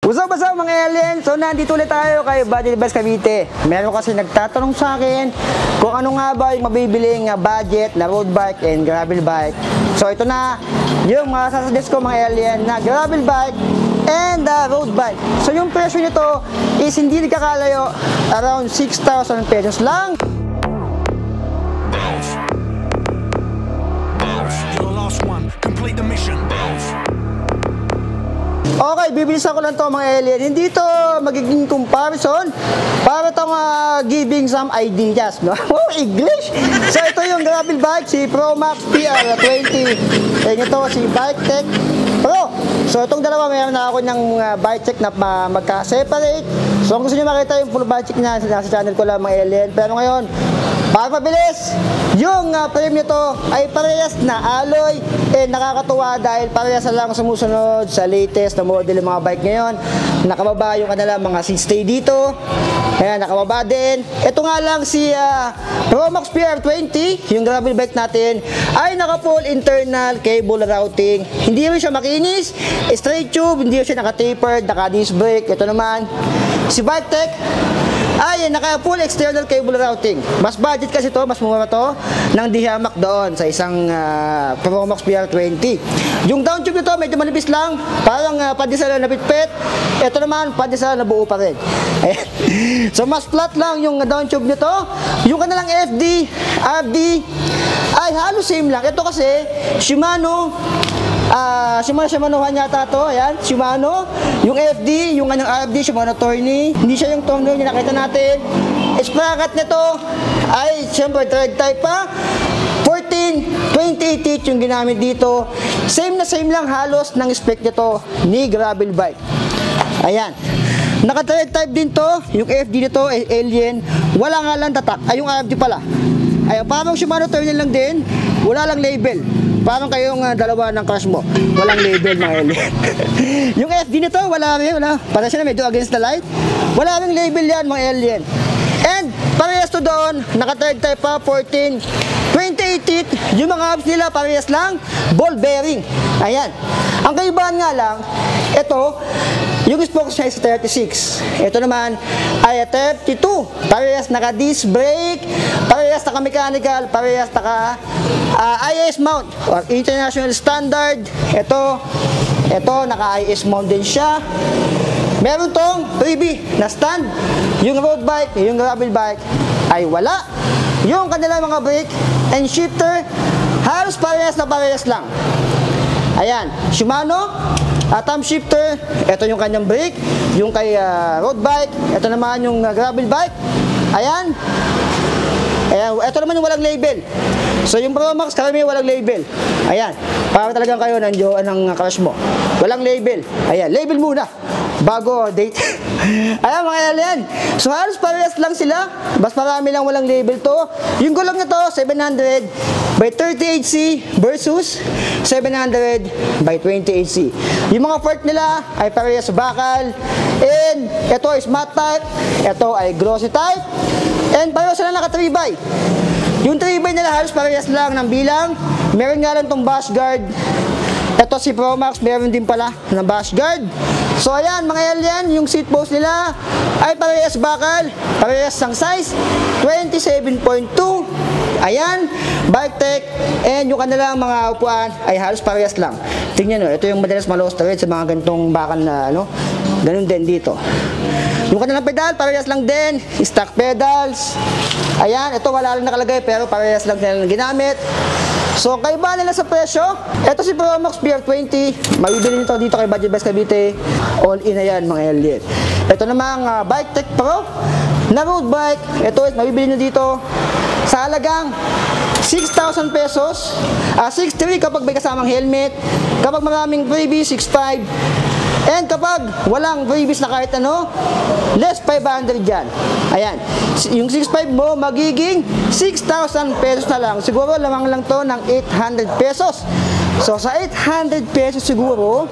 What's up mga alien? So nandito ulit tayo kay Budget Best Cavite. Meron kasi nagtatanong sa akin kung ano nga ba yung mabibiling budget na road bike and gravel bike. So ito na yung masasuggest ko mga alien na gravel bike and road bike. So yung presyo nito is hindi nagkakalayo, around 6,000 pesos lang. Complete the mission. Okay, bibilisan ko lang to mga alien. Hindi to magiging comparison para itong giving some ideas, no? Oh, English! So ito yung gravel bike, si ProMax PR20. And ito si Bike Tech Pro. So itong dalawa, mayroon na ako ng bike check na magka-separate. So kung gusto nyo makita yung full bike check na sa channel ko lang mga alien. Pero ngayon, para mabilis, yung frame nito ay parehas na alloy. Nakakatuwa dahil parehas na lang sumusunod sa latest na model ng mga bike ngayon. Nakababa yung kanilang mga seat stay dito. Ayan, nakababa din. Ito nga lang si ProMax PR20, yung gravel bike natin, ay naka-full internal cable routing. Hindi rin siya makinis, straight tube, hindi siya naka-tapered, naka-disc brake. Ito naman, si Bike Tech ay naka-full external cable routing. Mas budget kasi to, mas mura to ng dihamak doon sa isang ProMax PR20. Yung down tube nito medyo manipis lang, parang padisala na pitpit. Ito naman padisala na buo pa rin. So mas flat lang yung down tube nito. Yung kanilang FD, RD ay halos same lang. Ito kasi Shimano, Shimanohan yata to. Ayan, Shimano. Yung FD, yung kanyang RD, Shimano Tourney. Hindi siya yung Tourney na nakita natin. Sprocket nito ay siyempre thread type pa. 14-28 teeth yung ginamit dito. Same na same lang halos ng spec nito ni gravel bike. Ayan. Naka-thread type din to. Yung FD nito ay alien. Wala nga lang tatak. Ay, yung RD pala. Ayan, parang Shimano Tourney lang din. Wala lang label. Parang kayong dalawa ng crush mo. Walang label mga alien. Yung FD nito, wala rin. Para siya na medyo against the light. Wala rin label yan mga alien. And parehas to doon, naka-thread type pa, 14, 28 teeth. Yung mga hubs nila parehas lang, ball bearing. Ayan. Ang kaibahan nga lang, ito, yung spokes niya is 36. Ito naman ay 32. Parehas naka-disc brake, parehas naka-mechanical, parehas naka-IS mount or international standard. Ito naka-IS mount din siya. Meron tong freebie na stand. Yung road bike, yung gravel bike ay wala. Yung kanilang mga brake and shifter halos parehas na parehas lang. Ayan, Shimano thumb shifter. Ito yung kanyang brake. Yung kay road bike. Ito naman yung gravel bike. Ayan. Ito naman yung walang label. So yung ProMax karami walang label. Ayan. Para talagang kayo nandiyo ng crush mo. Walang label. Ayan, label muna bago date. Ayan mga alien. So halos parehas lang sila. Mas marami lang walang label to. Yung gulong nito 700 by 30HC versus 700 by 20HC. Yung mga fork nila ay parehas bakal. And ito is matte type. Ito ay glossy type. And parehas sila naka 3x. Yung 3x nila halos parehas lang ng bilang. Meron nga lang tong bash guard. Ito si ProMax, meron din pala na bash guard. So ayan mga alien, yung seat post nila ay parehas bakal, parehas ng size 27.2. Ayan, Bike Tech. And yung kanilang mga upuan ay halos parehas lang. Tingnan nyo, ito yung madalas ma-lost thread sa mga ganitong bakal na ganun din dito. Yung kanilang pedal, parehas lang din. Stock pedals. Ayan, ito wala lang nakalagay pero parehas lang nila ginamit. So, kaiba nila sa presyo. Ito si ProMax PR20. Mabibili nito dito kay Budget Best Cavite. All in na yan mga alien. Ito namang Bike Tech Pro na road bike. Ito is mabibili nyo dito sa halagang 6,000 pesos. 6,300 kapag may kasamang helmet. Kapag maraming freebie, 6,500. And kapag walang freebies na kahit ano, less 500 dyan. Ayan. Yung 6,500 mo, magiging 6,000 pesos na lang. Siguro lamang lang to ng 800 pesos. So, sa 800 pesos siguro,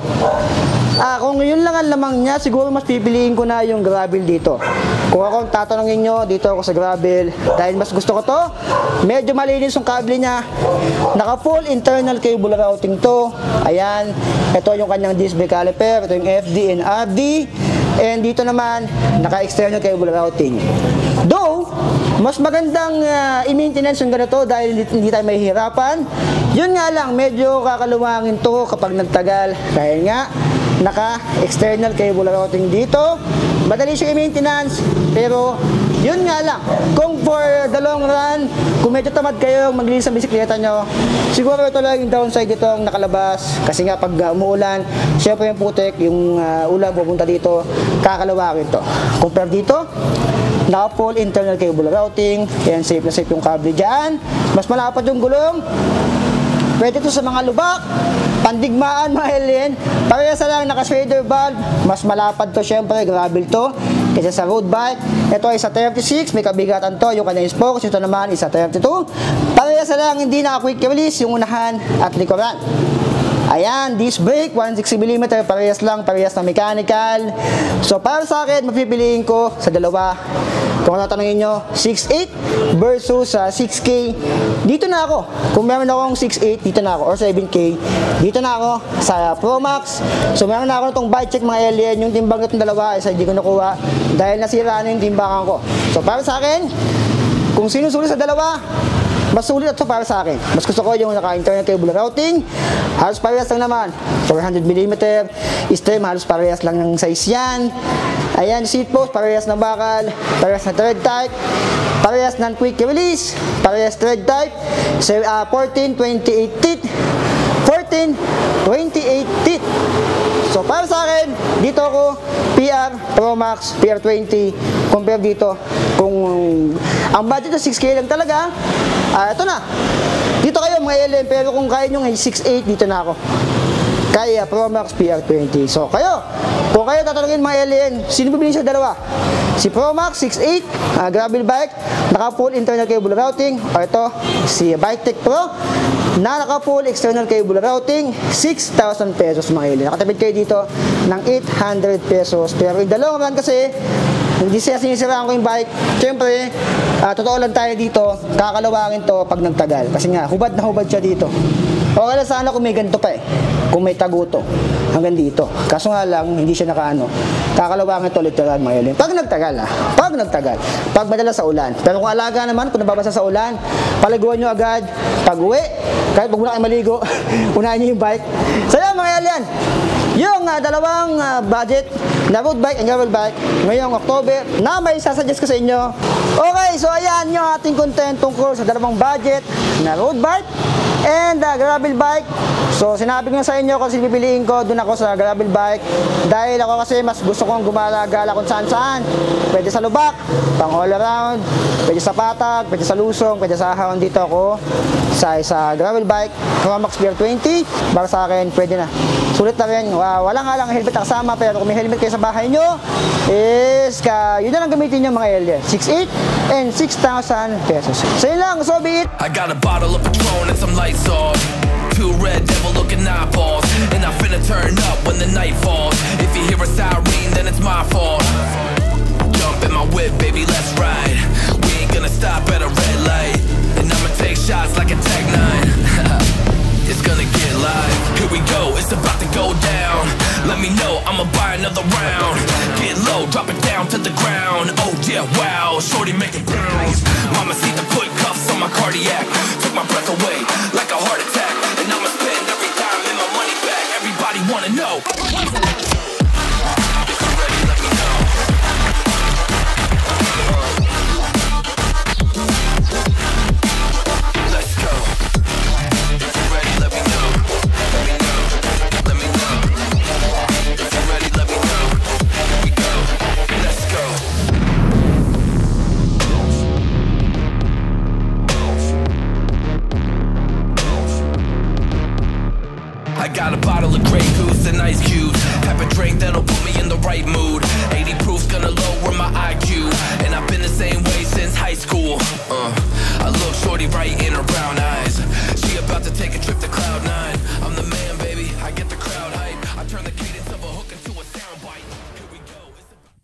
kung yun lang ang lamang niya, siguro mas pipiliin ko na yung gravel dito. Kung akong tatanungin nyo, dito ako sa gravel. Dahil mas gusto ko to, medyo malinis yung kable niya. Naka full internal cable routing to. Ayan, ito yung kanyang disc brake caliper, ito yung FD and RD. And dito naman, naka external cable routing. Though, mas magandang i-maintenance yung ganito dahil hindi tayo mahihirapan. Yun nga lang, medyo kakaluwangin to kapag nagtagal. Dahil nga, naka-external cable routing dito. Madali siya i-maintenance, pero yun nga lang, kung for the long run, kung medyo tamad kayo maglinis ng bisikleta nyo, siguro ito lang yung downside dito ang nakalabas. Kasi nga pag umuulan, syempre yung putik, yung ulan pupunta dito, kakalawangin to. Compare dito, naka full internal cable routing, yan, safe na safe yung cable dyan, mas malapad yung gulong. Pwede ito sa mga lubak, pandigmaan mga alien. Parehas lang naka-shader valve, mas malapad to syempre, gravel to kaysa sa road bike. Ito ay sa 36, may kabigatan to, yung kanyang spokes. Ito naman isa 32. Parehas lang, hindi naka-quick release yung unahan at likuran. Ayan, disc brake, 160mm, parehas lang, parehas na mechanical. So para sa akin, mapipiliin ko sa dalawa. Kung tatanungin nyo, 6.8 versus 6K, dito na ako. Kung meron akong 6.8, dito na ako. Or 7K, dito na ako sa Pro Max. So meron na ako itong bike check mga alien. Yung timbang itong dalawa, isa hindi ko nakuha dahil nasira na yung timbangan ko. So para sa akin, kung sino sulit sa dalawa, mas sulit ito para sa akin. Mas gusto ko yung naka-internal cable routing. Halos parehas lang naman. 400mm. Stem, halos parehas lang ng size yan. Ayan, seat post, parehas na bakal. Parehas na thread type. Parehas ng quick release. Parehas thread type. 14, 28 teeth. 14, 28 teeth. So para sa akin, dito ako PR Pro Max PR20 compare dito. Kung ang budget na 6K lang talaga, ito na. Dito kayo mga alien, pero kung kaya nyo 6.8, dito na ako. Kaya Pro Max PR20. So kayo, kung kayo tatanungin mga alien, sino bibili sa dalawa? Si Pro Max 6.8 gravel bike, naka full internal cable routing, o ito si Bike Tech Pro na naka full external cable routing, 6,000 pesos mga alien. Nakatipid kayo dito ng 800 pesos. Pero in the long run kasi, hindi siya sinisiraan ko yung bike. Siyempre, totoo lang tayo dito, kakalawangin to pag nagtagal. Kasi nga, hubad na hubad siya dito. Okay lang sana kung may ganito pa eh. Kung may taguto hanggang dito. Kaso nga lang, hindi siya nakaano. Kakalawangin to literal mga alien. Pag nagtagal pag nagtagal. Pag madalas sa ulan. Pero kung alaga naman, kung nababasa sa ulan, paliguan nyo agad. Pag uwi, kahit pag muna kayo maligo, unahin nyo yung bike. So yan mga alien, yung dalawang budget na road bike and gravel bike ngayong October na may sasuggest ko sa inyo. Okay, so ayan yung ating content tungkol sa dalawang budget na road bike and gravel bike. So sinabi ko sa inyo kung sino pipiliin ko, doon ako sa gravel bike dahil ako kasi mas gusto kong gumala-gala kung saan-saan. Pwede sa lubak, pang all around, pwede sa patag, pwede sa lusong, pwede sa ahon. Dito ako sa gravel bike Pro Max PR20. Para sa akin pwede na, sulit na rin. Wala nga lang helmet na kasama, pero kung may helmet kayo sa bahay nyo is yun na lang gamitin nyo mga alien. 6.8 and 6,000 pesos. So yun lang, so be it. I got a bottle of Patron and some lights off. Two red devil looking eyeballs, and I'm finna turn up when the night falls. If you hear a siren, then it's my fault. Jump in my whip, baby, let's ride. We ain't gonna stop at a red light, and I'ma take shots like a Tech 9. It's gonna get live. Here we go, it's about to go down. Let me know, I'ma buy another round. Get low, drop it down to the ground. Oh yeah, wow, shorty make it bounce. Mama see the put cuffs on my cardiac. Took my breath away like a heart attack. And I'ma spend every dime and my money back. Everybody wanna know. If you're ready, let me know. Let's go. If you're ready, let me know. Let me know. Let me know. If you're ready, let me know. Here we go. Let's go. I got a bottle of Grey Goose and ice cubes. Have a drink that'll put me in the right mood. 80 proof's gonna lower my IQ. And I've been the same way since high school. I look shorty right in her brown eyes. She about to take a trip to class.